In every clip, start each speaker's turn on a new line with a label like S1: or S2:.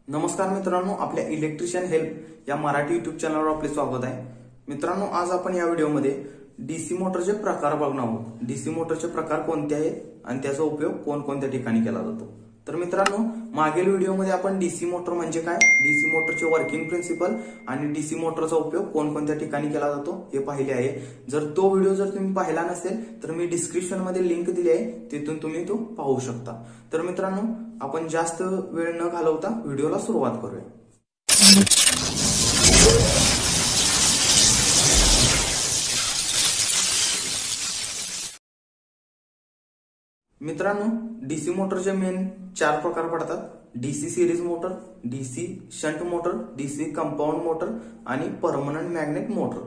S1: नमस्कार मित्रांनो, आपल्या इलेक्ट्रिशियन हेल्प या मराठी युट्यूब चॅनलवर आपले स्वागत आहे। मित्रांनो, आज आपण या व्हिडिओमध्ये डीसी मोटरचे प्रकार बघणार आहोत। डीसी मोटरचे प्रकार कोणते आहेत आणि त्याचा उपयोग कोणकोणत्या ठिकाणी केला जातो। तर मित्रांनो, मागील व्हिडिओमध्ये आपण डीसी मोटर म्हणजे काय, डीसी मोटरचे वर्किंग प्रिन्सिपल आणि डीसी मोटरचा उपयोग कोणकोणत्या ठिकाणी केला जातो हे पाहिले आहे। जर तो व्हिडिओ तुम्ही पाहिला नसेल तर मी डिस्क्रिप्शन मध्ये लिंक दिली आहे, तिथून तुम्ही तो पाहू शकता। तर मित्रांनो, आपण जास्त वेळ न घालवता व्हिडिओला सुरुवात करूया। मित्रांनो, डीसी मोटरचे मेन 4 प्रकार पडतात। DC series motor, DC shunt motor, DC compound motor आणि permanent magnet motor.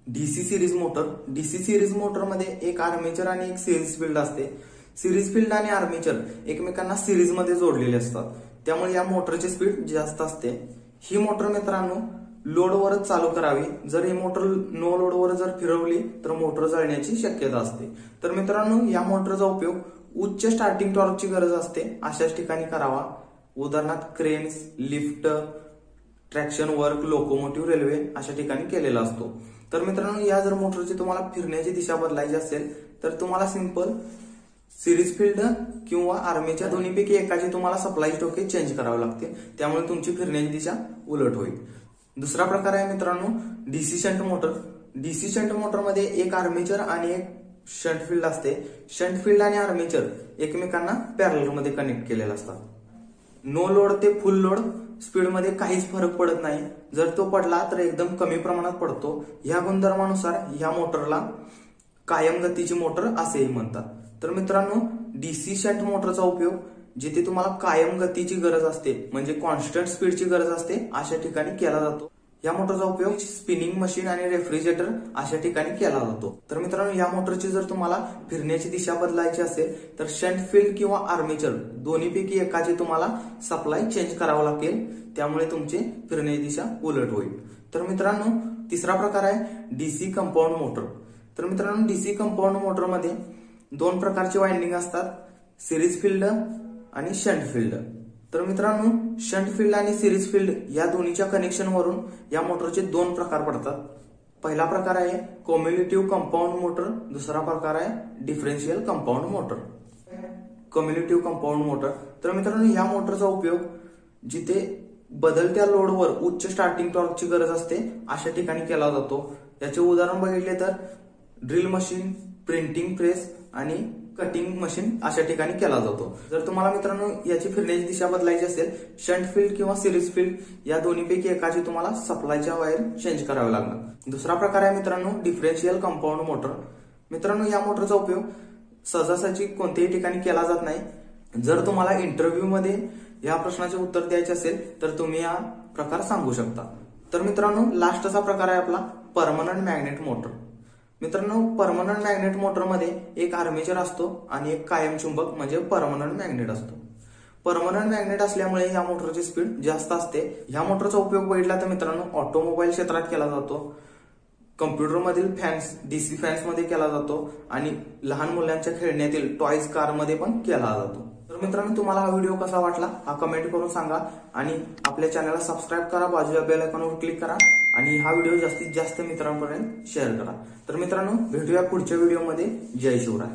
S1: DC series motor, DC series motor मध्ये एक आर्मेचर आणि एक सिरीज फील्ड असते। सिरीज फील्ड आणि आर्मेचर एकमेकांना सिरीज मध्ये जोडलेले असतात, त्यामुळे या मोटरची स्पीड जास्त असते। ही मोटर मित्रांनो लोडवरच चालू करावी। जर ही मोटर नो लोडवर जर फिरवली तर मोटर जळण्याची शक्यता असते। तर मित्रांनो, या मोटरचा उपयोग उच्च स्टार्टिंग टॉर्कची गरज असते अशाच ठिकाणी करावा। उदाहरणार्थ cranes, lift, traction work, locomotive, railway अशा ठिकाणी केलेला असतो। तर मित्रांनो, या जर मोटरची तुम्हाला फिरण्याची दिशा बदलायची असेल तर तुम्हाला सिंपल सिरीज फील्ड किंवा आर्मेच्या दोन्हीपैकी एकाची तुम्हाला सप्लाय टोके चेंज करावे लागते, त्यामुळे तुमची फिरण्याची दिशा उलट होईल। दुसरा प्रकार आहे मित्रांनो DC shunt motor. DC shunt motor मध्ये एक आर्मेचर आणि एक शंट फील्ड असते। शंट फील्ड आणि आर्मेचर एकमेकांना पॅरलल मध्ये कनेक्ट केलेले असतात। नो लोड ते फुल लोड स्पीड मध्ये काहीच फरक पडत नाही। जर तो पडला तर एकदम कमी प्रमाणात पडतो। ह्या गुणधर्मानुसार ह्या मोटरला कायम गतीची मोटर असेही म्हणतात। तर मित्रांनो, डीसी शंट मोटरचा उपयोग जिथे तुम्हाला कायम गतीची गरज असते म्हणजे कॉन्स्टंट स्पीडची गरज असते अशा ठिकाणी केला जातो। या मोटरचा उपयोग स्पिनिंग मशीन आणि रेफ्रिजरेटर अशा ठिकाणी केला जातो। तर मित्रांनो, या मोटरची जर तुम्हाला फिरण्याची दिशा बदलायची असेल तर शंट फील्ड किंवा आर्मेचर दोन्हीपैकी एकाची तुम्हाला सप्लाय चेंज करावं लागेल, त्यामुळे तुमची फिरण्याची दिशा उलट होईल। तर मित्रांनो, तिसरा प्रकार आहे डीसी कंपाऊंड मोटर। तर मित्रांनो, डीसी कंपाऊंड मोटर मध्ये 2 प्रकारचे वाइंडिंग असतात, सिरीज फील्ड आणि शंट फील्ड। तर मित्रांनो, शंट फील्ड आणि सिरीज फील्ड या दोन्हीच्या कनेक्शन वरून या मोटरचे 2 प्रकार पडतात। पहिला प्रकार आहे कम्युलेटिव्ह कंपाऊंड मोटर, दुसरा प्रकार आहे differential compound motor. Cumulative compound motor, तर मित्रांनो या मोटरचा उपयोग जिथे बदलत्या लोडवर उच्च स्टार्टिंग टॉर्कची गरज असते अशा ठिकाणी केला जातो। याचे उदाहरण बघितले तर ड्रिल मशीन, प्रिंटिंग प्रेस आणि कटिंग मशीन अशा ठिकाणी केला जातो। जर तुम्हाला मित्रांनो याची फिरण्याची दिशा बदलायची असेल, शंट फील्ड किंवा सिरीज फील्ड या दोन्हीपैकी एकाची तुम्हाला सप्लायच्या वायर चेंज करावे लागणार। दुसरा प्रकार आहे मित्रांनो डिफरेन्शियल कंपाऊंड मोटर। मित्रांनो, या मोटरचा उपयोग सहजासहजी कोणत्याही ठिकाणी केला जात नाही। जर तुम्हाला इंटरव्ह्यू मध्ये या प्रश्नाचे उत्तर द्यायचे असेल तर तुम्ही हा प्रकार सांगू शकता। तर मित्रांनो, लास्टचा प्रकार आहे आपला परमनंट मॅग्नेट मोटर। मित्रांनो, परमनंट मॅग्नेट मोटर मध्ये एक आर्मेचर असतो आणि एक कायम चुंबक म्हणजे परमनंट मॅग्नेट असतो। परमनंट मॅग्नेट असल्यामुळे या मोटरची स्पीड जास्त असते। या मोटरचा उपयोग बघितला तर मित्रांनो ऑटोमोबाईल क्षेत्रात केला जातो, कम्प्युटर मधील फॅन्स, डीसी फॅन्स मध्ये केला जातो आणि लहान मुलांच्या खेळण्यातील टॉयज कार मध्ये पण केला जातो। तर मित्रांनो, तुम्हाला हा व्हिडिओ कसा वाटला हा कमेंट करून सांगा आणि आपल्या चॅनलला सबस्क्राईब करा, बाजूच्या बेल आयकॉनवर क्लिक करा आणि हा व्हिडिओ जास्तीत जास्त मित्रांपर्यंत शेअर करा। तर मित्रांनो, भेटूया पुढच्या व्हिडिओमध्ये। जय शिवराय।